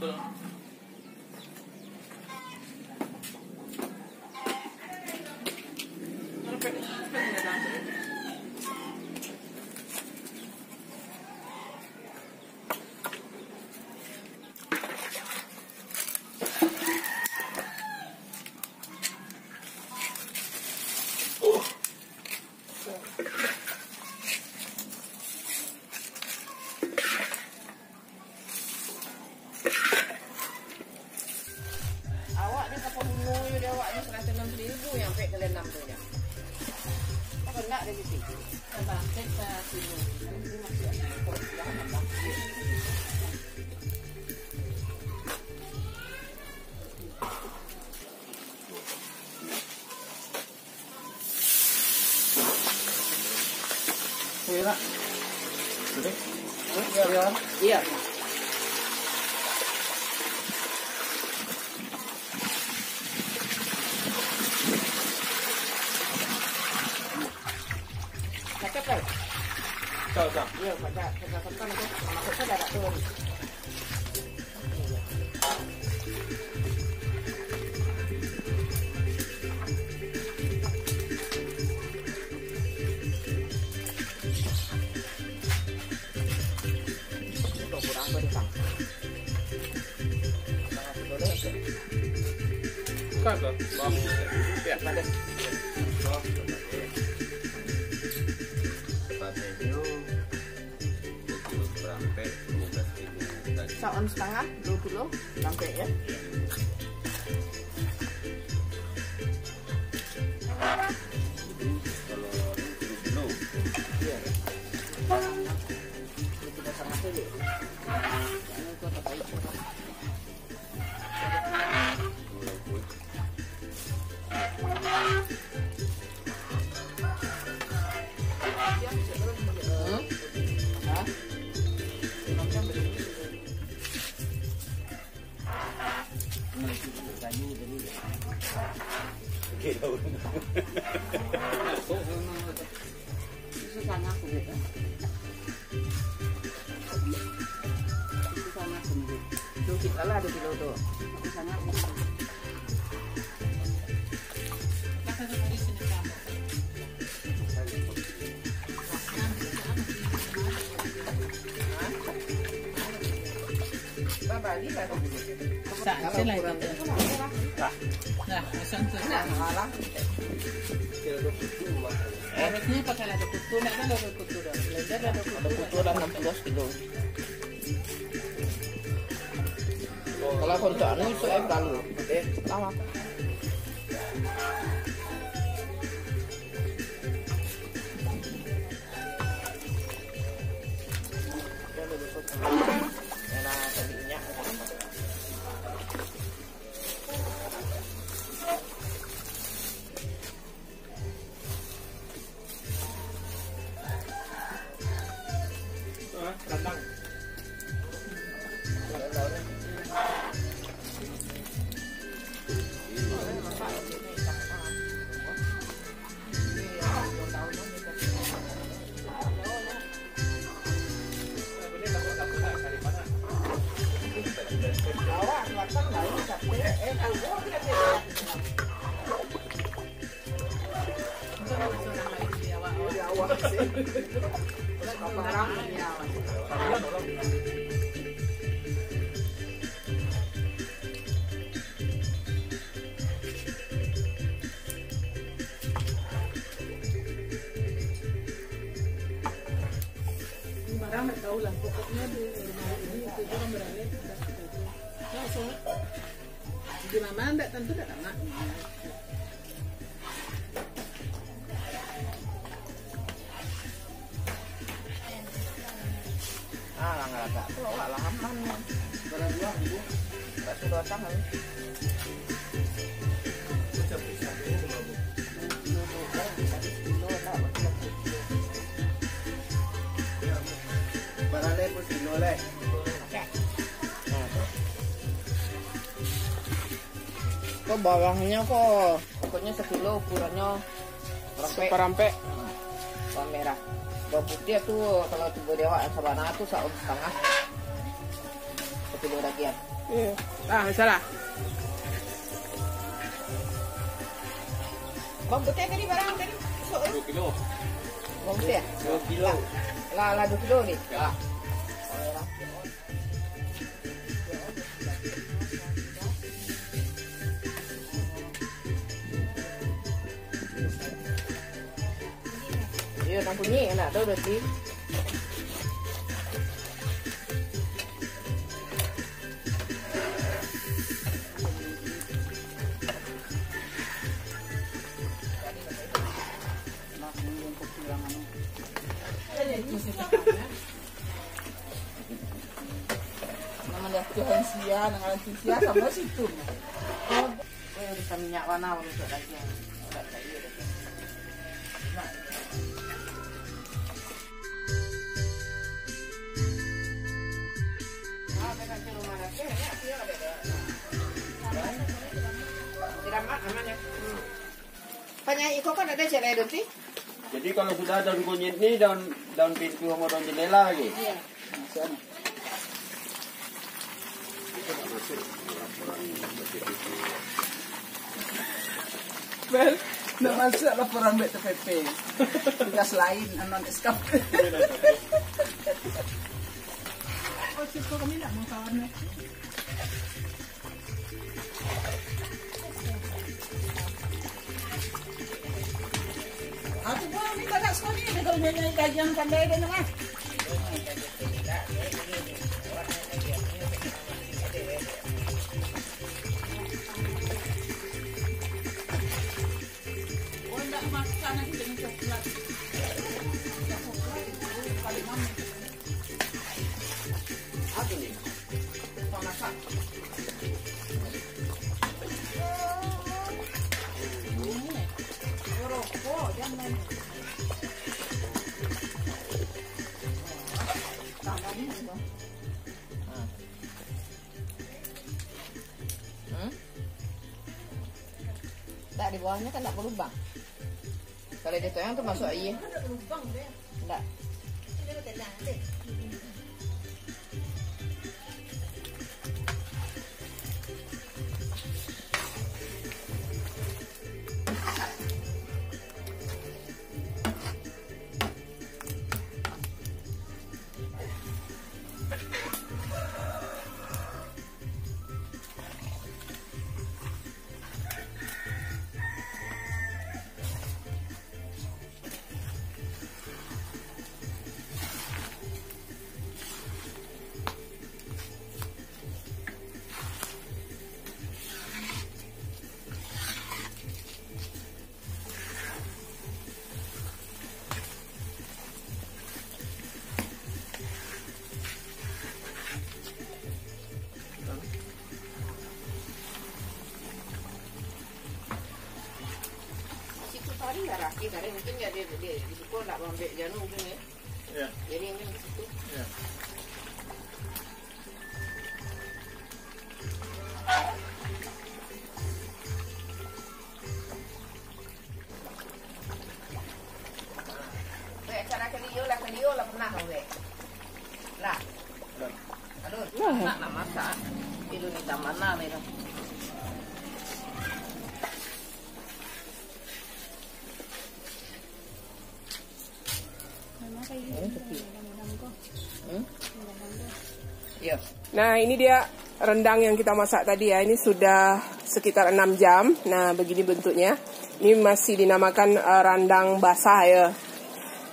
sambal. Awaknya kapal bunga dia awaknya 160.000 yang sampai kalian 6 tu nya. Tak kena dari situ. Abang kita sini. Ini masih ada kok jangan abang. Iya. Oke. Iya. Iya. Cepat. Cepat. Iya, baca cepat-cepat itu. Masuknya dah tak turun. Kurang berita. Kagak. Bang. Ya, ada. Saon setengah 2 kilo sampai ya. Kalau 20 kilo. Iya. Kita sangat sedih. Jangan kau tak baik. Susahnya aku gitu. Susahnya sendiri. Tuh kita lah 2 kilo tuh. Susahnya aku. Bali lah tu. Sila itu. Nah, santo. Malah. Harusnya pakai lada kutu, nak kan lada kutu dah. Lada Kutu dah 16 kilo. Kalau kontak ni itu lalu. Lama. Kandang. Barang tak tahu lah, pokoknya di rumah ini itu orang berani. Langsung. Di mama tak tentu tak lama. Agak tu awak lah aman. Berapa buah ibu? Tak sudah datang hari. Berapa pun kilo leh. Kok bawangnya kok pokoknya 1 kilo ukurannya Seperampe. bawang merah. Bawang putih tuh kalau tiba dewa yang sabana tuh 1,5 kilo lagi ya. Iya. Ah, salah. Bawang putih tadi barang tadi. 2 kilo. Bawang putih ya? 2 kilo. Lah 2 kilo nih. Ya. Iya, tak bunyi enak tau roti. Namanya Tuhan sia, dengan sia sama situ. Oh, bisa minyak warna untuk lagi. Enggak cair. Nah. Banyak iko kan ada cerai doti. Jadi kalau sudah daun kunyit nih, daun pintu sama daun jendela lagi. Iya. Sana. Bel, nak masuk laporan BTPP. Tugas lain, anon SKP. Oh, siapa kami nak mau kawan? Aku pun minta nak sekolah ni, kalau nyanyi kajian pandai dia nak. Apa ni? Masak. Rokok jangan. Tambah ni dong. Tak di bawahnya kan tak berlubang. Kalau dia toyang tu masuk air. Ada lubang dia. Tak. Dia tak ada. Hari lah rakit, hari mungkin ya dia di situ nak ambil janu mungkin ya. Ya. Jadi mungkin di situ. Ya. Cara kelio lah pernah ambil. Lah. Aduh, nak masak. Itu ni taman mana ni dah. Nah, ini dia rendang yang kita masak tadi ya. Ini sudah sekitar 6 jam. Nah, begini bentuknya. Ini masih dinamakan rendang basah ya.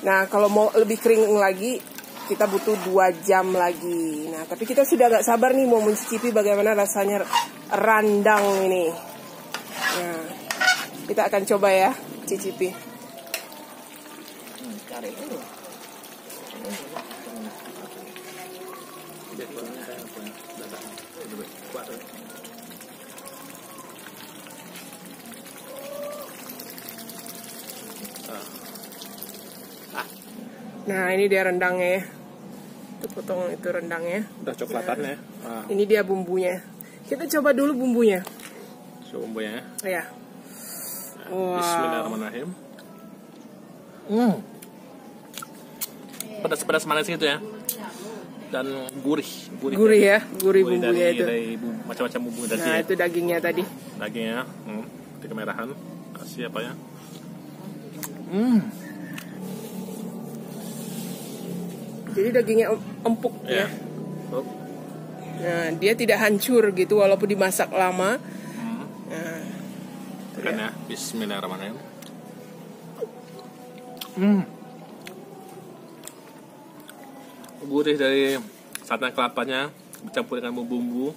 Nah, kalau mau lebih kering lagi, kita butuh 2 jam lagi. Nah, tapi kita sudah gak sabar nih mau mencicipi bagaimana rasanya rendang ini. Nah, kita akan coba ya, cicipi. Cari dulu. Nah, ini dia rendangnya ya. Itu potong itu rendangnya. Udah coklatan ya. Nah. Ini dia bumbunya. Kita coba dulu bumbunya. Coba bumbunya Ya. ya. Wow. Bismillahirrahmanirrahim. Pedas-pedas manis gitu ya. dan gurih. Gurih ya, gurih bumbunya itu. Dari macam-macam bumbu tadi. Nah, ya. itu dagingnya tadi. Dagingnya, kemerahan. Kasih apa ya? Jadi dagingnya empuk ya. Nah, dia tidak hancur gitu walaupun dimasak lama. Nah, kan ya, bismillahirrahmanirrahim. Gurih dari santan kelapanya bercampur dengan bumbu.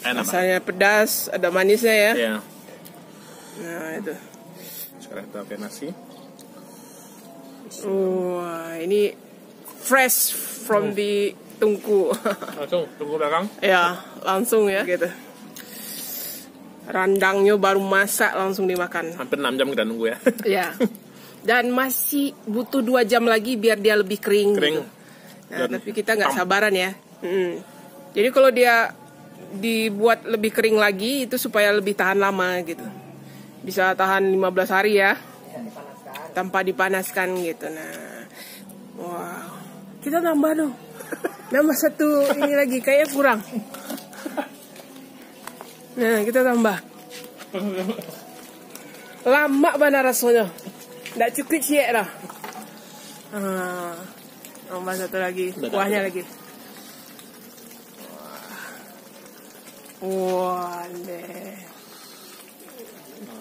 Enak. Rasanya pedas, ada manisnya ya. Iya. Nah, itu. Sekarang kita pakai nasi. Wah, ini fresh from the tungku. Langsung tunggu belakang. Ya, langsung ya gitu. Randangnya baru masak langsung dimakan. Hampir 6 jam kita nunggu ya. Ya. Dan masih butuh 2 jam lagi biar dia lebih kering. Gitu. Nah, tapi kita nggak sabaran ya. Jadi kalau dia dibuat lebih kering lagi itu supaya lebih tahan lama gitu. Bisa tahan 15 hari ya. Tanpa dipanaskan gitu. Nah. Wow. Kita nambah dong. Nambah satu ini lagi kayaknya kurang. Nah, kita tambah. Lama mana rasanya. Nggak cukup sih lah. Tambah satu lagi. Kuahnya lagi. Wah, deh.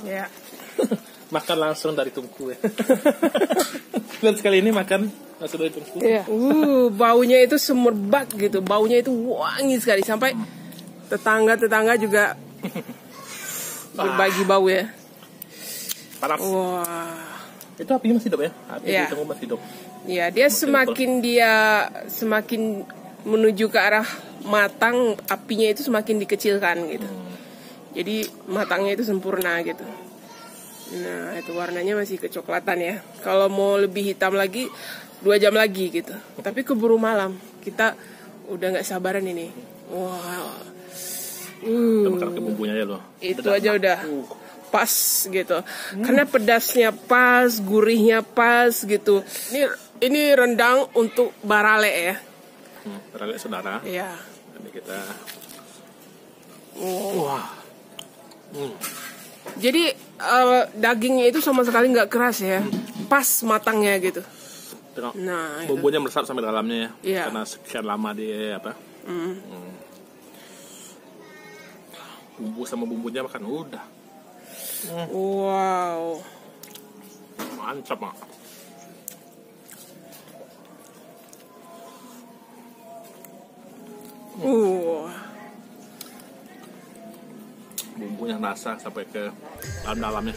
Ya. Makan langsung dari tungku ya. Dan sekali ini makan langsung dari tungku. Iya. Baunya itu semerbak gitu. Baunya itu wangi sekali sampai tetangga-tetangga juga berbagi bau ya. Panas. Wah. Itu apinya masih hidup ya? Api Ya. di tungku masih hidup. Ya, dia semakin menuju ke arah matang, apinya itu semakin dikecilkan gitu. Jadi matangnya itu sempurna gitu. Nah, itu warnanya masih kecoklatan ya. Kalau mau lebih hitam lagi 2 jam lagi gitu. Tapi keburu malam. Kita udah nggak sabaran ini. Wow. Kita makan ke bumbunya ya loh. Itu aja udah pas gitu. Karena pedasnya pas, gurihnya pas gitu. Ini rendang untuk barale ya. Barale saudara. Iya. Ini kita. Wah. Jadi dagingnya itu sama sekali nggak keras ya. Pas matangnya gitu. Tengok. Nah, bumbunya meresap sampai dalamnya ya. Iya. Karena sekian lama dia apa? Bumbu sama bumbunya makan udah. Wow. Mantap, Mak. Bumbunya rasa sampai ke dalam-dalamnya.